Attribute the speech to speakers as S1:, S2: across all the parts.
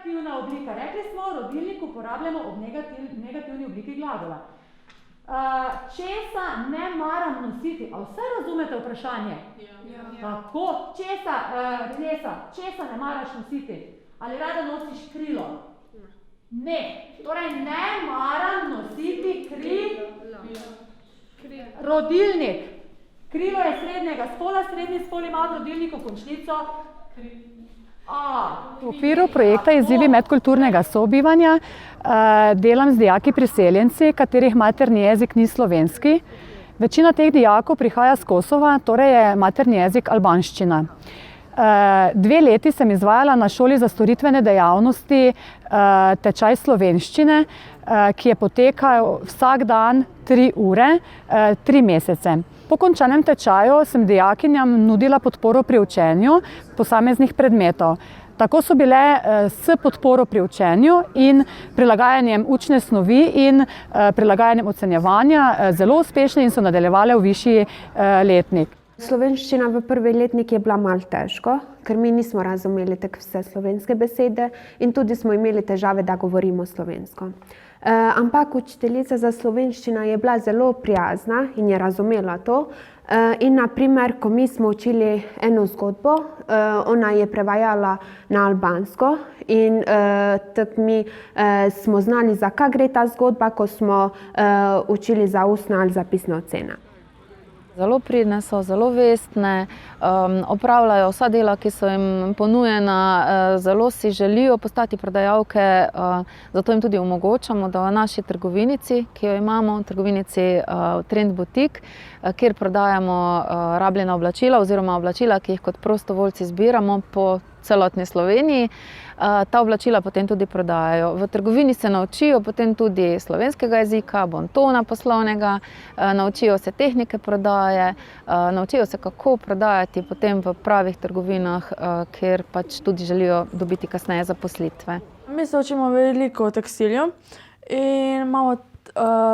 S1: negativna oblika. Rekli smo, rodilnik uporabljamo ob negativni obliki glagola. Česa ne maram nositi? A vse razumete vprašanje? Kako? Česa ne maraš nositi? Ali rada nosiš krilo? Ne. Torej, ne maram nositi rodilnik. Krilo je srednjega spola, srednji spol ima v rodilniku končnico.
S2: V okviru projekta Izzivi medkulturnega sobivanja delam z dijaki priseljenci, katerih materni jezik ni slovenski. Večina teh dijakov prihaja z Kosova, torej je materni jezik albanščina. 2 leti sem izvajala na šoli za storitvene dejavnosti tečaj slovenščine, ki je potekal vsak dan 3 ure, 3 mesece. Po končanem tečaju sem dijakinjam nudila podporo pri učenju posameznih predmetov. Tako so bile s podporo pri učenju in prilagajanjem učne snovi in prilagajanjem ocenjevanja zelo uspešne in so nadaljevale v višji letnik.
S3: Slovenščina v prvi letnik je bila malo težko, ker mi nismo razumeli tako vse slovenske besede in tudi smo imeli težave, da govorimo slovensko. Ampak učiteljica za slovenščino je bila zelo prijazna in je razumela to. In na primer, ko mi smo učili eno zgodbo, ona je prevajala na albansko in tako mi smo znali, za kaj gre ta zgodba, ko smo učili za ustno ali zapisne ocene.
S4: Zelo pridne so, zelo vestne, opravljajo vsa dela, ki so jim ponujena, zelo si želijo postati prodajalke, zato jim tudi omogočamo, da v naši trgovinici, ki jo imamo, trgovinici Trend Boutique, kjer prodajamo rabljena oblačila oziroma oblačila, ki jih kot prostovoljci zbiramo po celotni Sloveniji. Ta oblačila potem tudi prodajajo. V trgovini se naučijo potem tudi slovenskega jezika, bontona poslovnega, naučijo se tehnike prodaje, naučijo se, kako prodajati potem v pravih trgovinah, kjer pač tudi želijo dobiti kasneje zaposlitve.
S5: Mi se učimo veliko o tekstilju in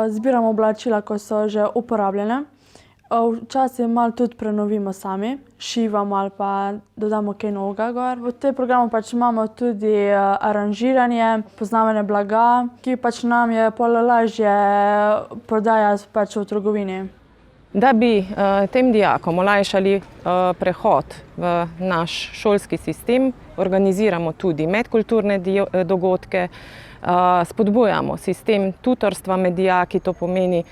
S5: zbiramo oblačila, ko so že uporabljene. Včasih malo tudi prenovimo sami, šivamo ali pa dodamo kaj novega gor. V tem programu pač imamo tudi aranžiranje, poznavanje blaga, ki pač nam je pol lažje prodajati pač v trgovini.
S6: Da bi tem dijakom olajšali prehod v naš šolski sistem, organiziramo tudi medkulturne dogodke, spodbujamo sistem tutorstva med dijaki, to pomeni,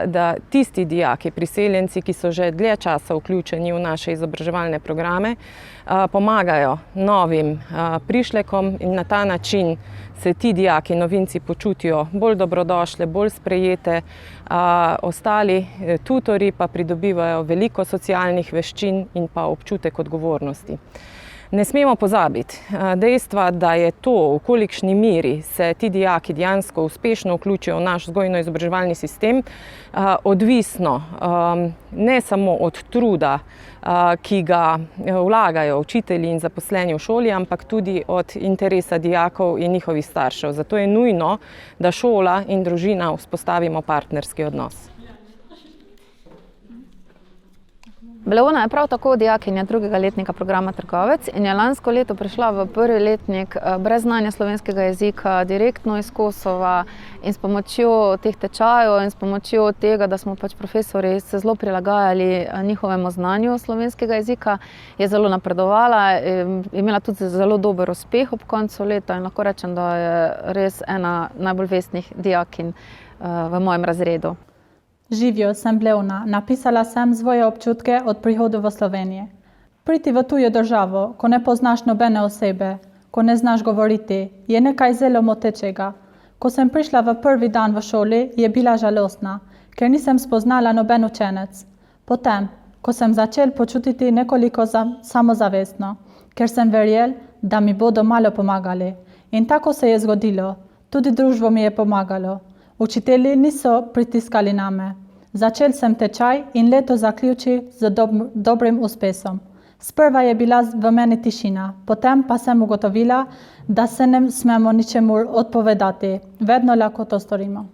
S6: da tisti dijaki, priseljenci, ki so že dlje časa vključeni v naše izobraževalne programe, pomagajo novim prišlekom in na ta način se ti dijaki, novinci počutijo bolj dobrodošle, bolj sprejete, ostali tutorji pa pridobivajo veliko socialnih veščin in pa občutek odgovornosti. Ne smemo pozabiti dejstva, da je to, v kolikšni meri se ti dijaki dejansko uspešno vključijo v naš vzgojno-izobraževalni sistem, odvisno ne samo od truda, ki ga vlagajo učitelji in zaposleni v šoli, ampak tudi od interesa dijakov in njihovih staršev. Zato je nujno, da šola in družina vzpostavimo partnerski odnos.
S4: Leona je prav tako dijakinja 2. letnika programa Trgovec in je lansko leto prišla v 1. letnik brez znanja slovenskega jezika, direktno iz Kosova in s pomočjo teh tečajev in s pomočjo tega, da smo pač profesori se zelo prilagajali njihovemu znanju slovenskega jezika, je zelo napredovala, imela tudi zelo dober uspeh ob koncu leta in lahko rečem, da je res ena najbolj vestnih dijakinj v mojem razredu.
S7: Živijo, sem Leona. Napisala sem svoje občutke od prihodu v Slovenijo. Priti v tujo državo, ko ne poznaš nobene osebe, ko ne znaš govoriti, je nekaj zelo motečega. Ko sem prišla v prvi dan v šoli, je bila žalostna, ker nisem spoznala noben učenec. Potem, ko sem začel počutiti nekoliko samozavestno, ker sem verjel, da mi bodo malo pomagali. In tako se je zgodilo. Tudi društvo mi je pomagalo. Učitelji niso pritiskali name. Začel sem tečaj in leto zaključil z dobrim uspehom. Sprva je bila v meni tišina, potem pa sem ugotovila, da se ne smemo ničemu odpovedati. Vedno lahko to storimo.